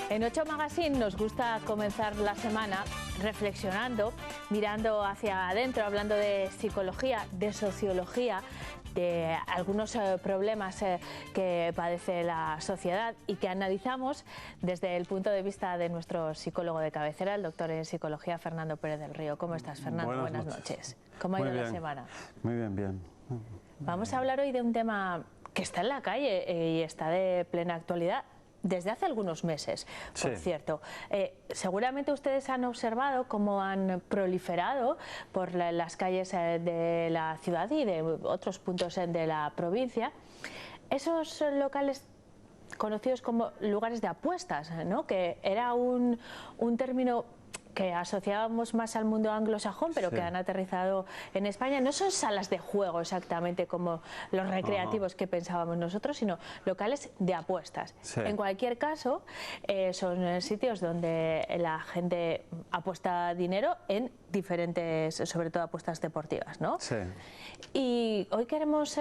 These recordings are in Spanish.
En Ocho Magazine nos gusta comenzar la semana reflexionando, mirando hacia adentro, hablando de psicología, de sociología, de algunos problemas que padece la sociedad y que analizamos desde el punto de vista de nuestro psicólogo de cabecera, el doctor en psicología Fernando Pérez del Río. ¿Cómo estás, Fernando? Buenas noches. ¿Cómo ha ido la semana? Muy bien, bien. Vamos a hablar hoy de un tema que está en la calle y está de plena actualidad desde hace algunos meses, por cierto. Seguramente ustedes han observado cómo han proliferado por las calles de la ciudad y de otros puntos de la provincia esos locales conocidos como lugares de apuestas, ¿no? Que era un término que asociábamos más al mundo anglosajón, pero que han aterrizado en España. No son salas de juego exactamente como los recreativos que pensábamos nosotros, sino locales de apuestas. En cualquier caso, son sitios donde la gente apuesta dinero en diferentes, sobre todo apuestas deportivas, ¿no? Y hoy queremos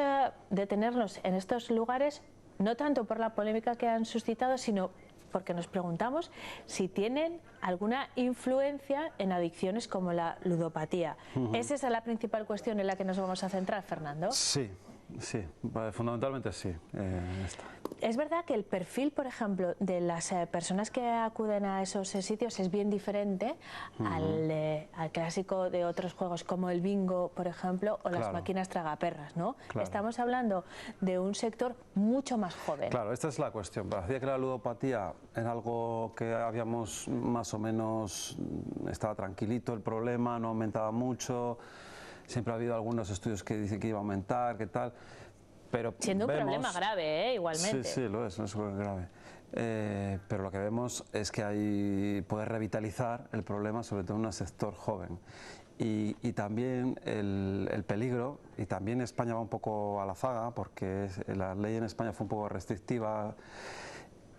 detenernos en estos lugares, no tanto por la polémica que han suscitado, sino porque nos preguntamos si tienen alguna influencia en adicciones como la ludopatía. ¿Es esa la principal cuestión en la que nos vamos a centrar, Fernando? Sí, fundamentalmente sí. Es verdad que el perfil, por ejemplo, de las personas que acuden a esos sitios es bien diferente al clásico de otros juegos como el bingo, por ejemplo, o las máquinas tragaperras, ¿no? Estamos hablando de un sector mucho más joven. Claro, esta es la cuestión. Parecía que la ludopatía era algo que habíamos más o menos, estaba tranquilito el problema, no aumentaba mucho. Siempre ha habido algunos estudios que dicen que iba a aumentar, que tal. Pero siendo un problema grave, igualmente. Sí, lo es grave. Pero lo que vemos es que puede revitalizar el problema, sobre todo en un sector joven. Y también el peligro, y también España va un poco a la zaga, porque la ley en España fue un poco restrictiva,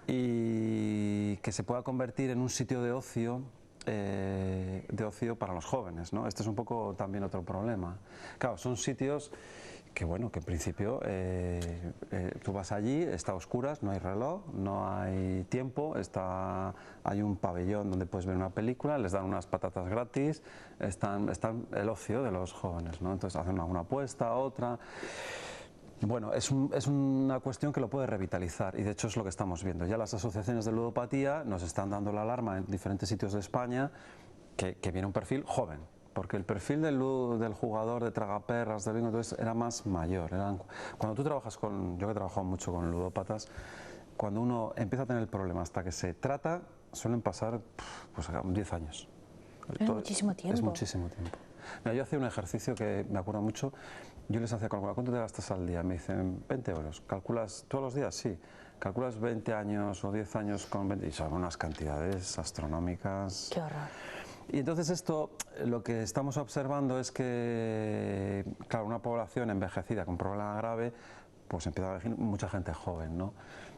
y que se pueda convertir en un sitio de ocio para los jóvenes, ¿no? Este es un poco también otro problema. Claro, son sitios que, bueno, que en principio tú vas allí, está a oscuras, no hay reloj, no hay tiempo, hay un pabellón donde puedes ver una película, les dan unas patatas gratis, están el ocio de los jóvenes, ¿no? Entonces hacen una apuesta, otra. Bueno, es una cuestión que lo puede revitalizar y de hecho es lo que estamos viendo. Ya las asociaciones de ludopatía nos están dando la alarma en diferentes sitios de España que viene un perfil joven, porque el perfil del jugador de tragaperras, del bingo, entonces era más mayor. Cuando tú trabajas yo que he trabajado mucho con ludópatas, cuando uno empieza a tener el problema hasta que se trata, suelen pasar pues 10 años. Es muchísimo tiempo. Es muchísimo tiempo. Mira, yo hacía un ejercicio que me acuerdo mucho. Yo les hacía calcular, ¿cuánto te gastas al día? Me dicen, 20 euros. ¿Calculas todos los días? Sí. ¿Calculas 20 años o 10 años con 20? Y son unas cantidades astronómicas. ¡Qué horror! Y entonces esto, lo que estamos observando es que, claro, una población envejecida con problema grave, pues empieza a elegir mucha gente joven, ¿no?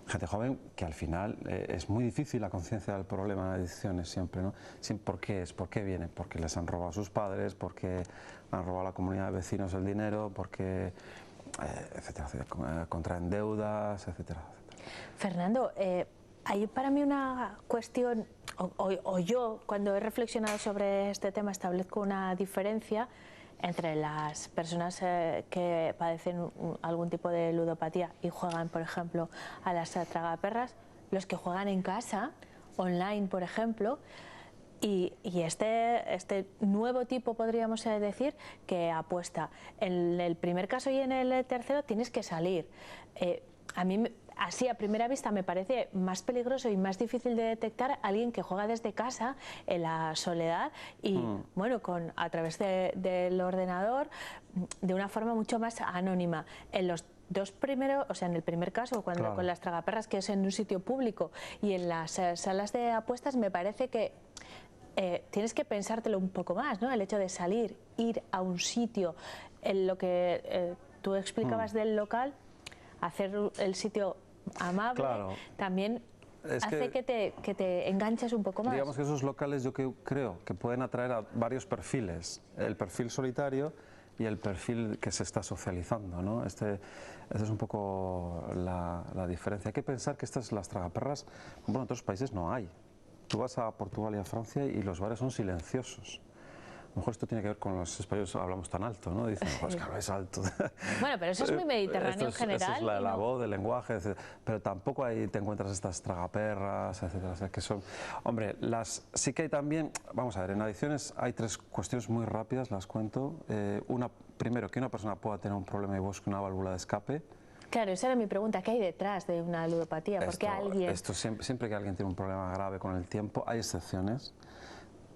Gente joven que al final es muy difícil la conciencia del problema de adicciones siempre, ¿no? ¿Por qué es? ¿Por qué viene? Porque les han robado a sus padres, porque han robado a la comunidad de vecinos el dinero, porque, etcétera, etcétera, contraen deudas, etcétera, etcétera. Fernando, hay para mí una cuestión, o yo cuando he reflexionado sobre este tema establezco una diferencia entre las personas que padecen algún tipo de ludopatía y juegan, por ejemplo, a las tragaperras, los que juegan en casa, online, por ejemplo, y este nuevo tipo, podríamos decir, que apuesta. En el primer caso y en el tercero tienes que salir. A mí, así a primera vista, me parece más peligroso y más difícil de detectar a alguien que juega desde casa en la soledad y bueno, a través del ordenador de una forma mucho más anónima. En los dos primeros, o sea, en el primer caso, con las tragaperras, que es en un sitio público, y en las salas de apuestas, me parece que tienes que pensártelo un poco más, ¿no? El hecho de salir, ir a un sitio, en lo que tú explicabas del local, hacer el sitio amable, también hace que te enganches un poco más. Digamos que esos locales yo creo que pueden atraer a varios perfiles. El perfil solitario y el perfil que se está socializando, ¿no? Esta es un poco la diferencia. Hay que pensar que las tragaperras, bueno, en otros países no hay. Tú vas a Portugal y a Francia y los bares son silenciosos. A lo mejor esto tiene que ver con los españoles, hablamos tan alto, ¿no? Dicen, pues claro, es alto. Bueno, pero eso es muy mediterráneo en general. Eso es la voz, el lenguaje, etc. Pero tampoco ahí te encuentras estas tragaperras, etcétera, o sea, que son... Hombre, sí que hay también, vamos a ver, en adicciones hay 3 cuestiones muy rápidas, las cuento. Primero, que una persona pueda tener un problema y busque una válvula de escape. Claro, esa era mi pregunta, ¿qué hay detrás de una ludopatía? ¿Por qué alguien...? Siempre que alguien tiene un problema grave con el tiempo, hay excepciones.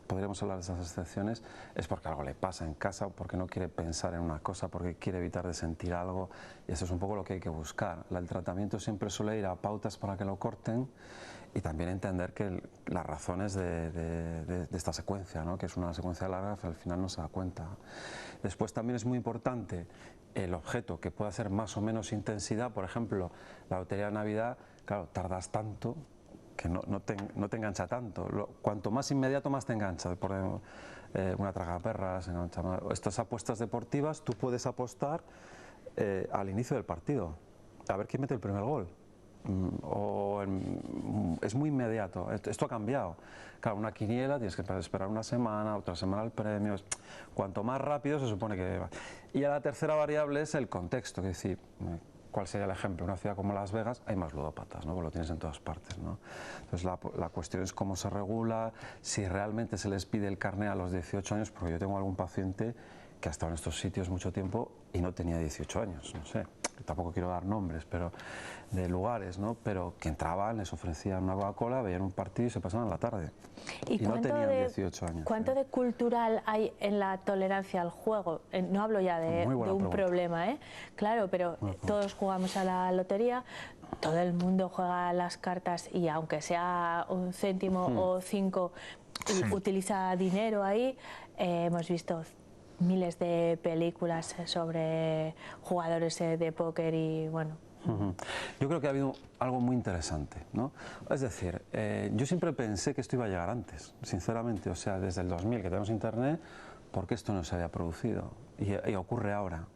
Podríamos hablar de esas excepciones, es porque algo le pasa en casa, porque no quiere pensar en una cosa, porque quiere evitar de sentir algo, y eso es un poco lo que hay que buscar. El tratamiento siempre suele ir a pautas para que lo corten y también entender que las razones de esta secuencia, ¿no? Que es una secuencia larga, al final no se da cuenta. Después también es muy importante el objeto, que pueda ser más o menos intensidad. Por ejemplo, la lotería de Navidad, claro, tardas tanto que no te engancha tanto. Cuanto más inmediato, más te engancha. Por una tragaperras, estas apuestas deportivas, tú puedes apostar al inicio del partido, a ver quién mete el primer gol. Es muy inmediato. Esto ha cambiado. Claro, una quiniela tienes que esperar una semana, otra semana el premio. Cuanto más rápido se supone que va. Y a la tercera variable es el contexto, es decir, ¿cuál sería el ejemplo? En una ciudad como Las Vegas hay más ludópatas, ¿no? Porque lo tienes en todas partes, ¿no? Entonces la cuestión es cómo se regula, si realmente se les pide el carné a los 18 años, porque yo tengo algún paciente que ha estado en estos sitios mucho tiempo y no tenía 18 años, no sé, tampoco quiero dar nombres, pero de lugares, ¿no? Pero que entraban, les ofrecían una Coca-Cola, veían un partido y se pasaban la tarde. Y no tenían 18 años. ¿Cuánto de cultural hay en la tolerancia al juego? No hablo ya de un problema, ¿eh? Claro, pero todos jugamos a la lotería, todo el mundo juega a las cartas y aunque sea un céntimo o 5, utiliza dinero ahí. Hemos visto miles de películas sobre jugadores de póker y bueno. Yo creo que ha habido algo muy interesante, ¿no? Es decir, yo siempre pensé que esto iba a llegar antes, sinceramente, o sea, desde el 2000 que tenemos internet, ¿por qué esto no se había producido? Y ocurre ahora.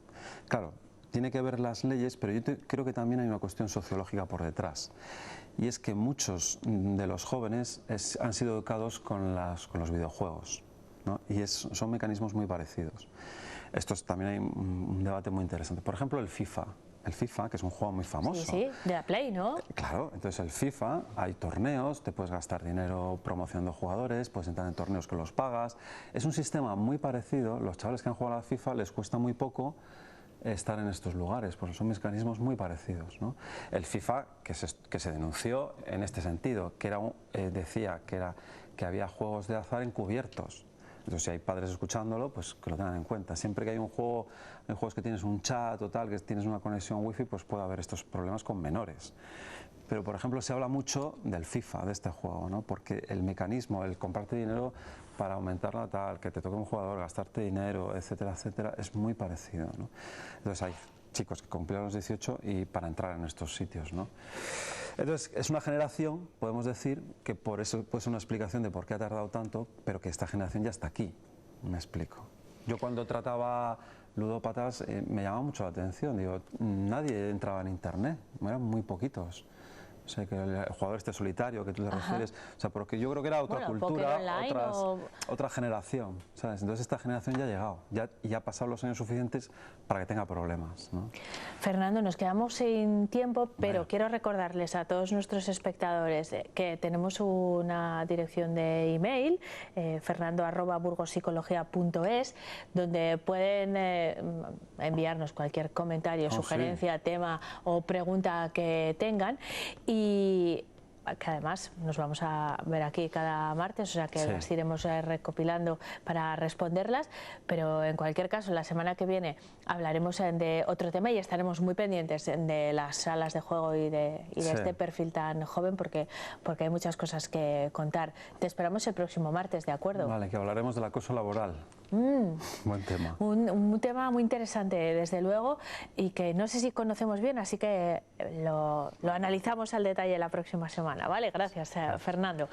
Claro, tiene que ver las leyes, pero yo creo que también hay una cuestión sociológica por detrás. Y es que muchos de los jóvenes han sido educados con los videojuegos, ¿no? Y son mecanismos muy parecidos. También hay un debate muy interesante. Por ejemplo, el FIFA. El FIFA, que es un juego muy famoso. Sí, sí, de la Play, ¿no? Claro, entonces el FIFA, hay torneos, te puedes gastar dinero promocionando jugadores, puedes entrar en torneos que los pagas. Es un sistema muy parecido. Los chavales que han jugado a la FIFA les cuesta muy poco estar en estos lugares, porque son mecanismos muy parecidos, ¿no? El FIFA, que se denunció en este sentido, que decía que había juegos de azar encubiertos. Entonces, si hay padres escuchándolo, pues que lo tengan en cuenta. Siempre que hay hay juegos que tienes un chat o tal, que tienes una conexión wifi, pues puede haber estos problemas con menores. Pero, por ejemplo, se habla mucho del FIFA, de este juego, ¿no? Porque el mecanismo, el comprarte dinero para aumentar la tal, que te toque un jugador, gastarte dinero, etcétera, etcétera, es muy parecido, ¿no? Entonces hay chicos que cumplen los 18 y para entrar en estos sitios, ¿no? Entonces es una generación, podemos decir, que por eso puede ser una explicación de por qué ha tardado tanto, pero que esta generación ya está aquí, me explico. Yo cuando trataba ludópatas me llamaba mucho la atención, digo, nadie entraba en internet, eran muy poquitos. O sea, que el jugador este solitario que tú te refieres, o sea, porque yo creo que era otra cultura, otra generación, ¿sabes? Entonces esta generación ya ha llegado, ya ha pasado los años suficientes para que tenga problemas, ¿no? Fernando, nos quedamos sin tiempo, pero quiero recordarles a todos nuestros espectadores que tenemos una dirección de email, fernando@burgospsicología.es, donde pueden enviarnos cualquier comentario, sugerencia, tema o pregunta que tengan. Y que además nos vamos a ver aquí cada martes, o sea que las iremos recopilando para responderlas, pero en cualquier caso la semana que viene hablaremos de otro tema y estaremos muy pendientes de las salas de juego y de este perfil tan joven porque hay muchas cosas que contar. Te esperamos el próximo martes, ¿de acuerdo? Vale, que hablaremos del acoso laboral. Buen tema. Un tema muy interesante, desde luego, y que no sé si conocemos bien, así que lo analizamos al detalle la próxima semana, ¿vale? Gracias, Fernando.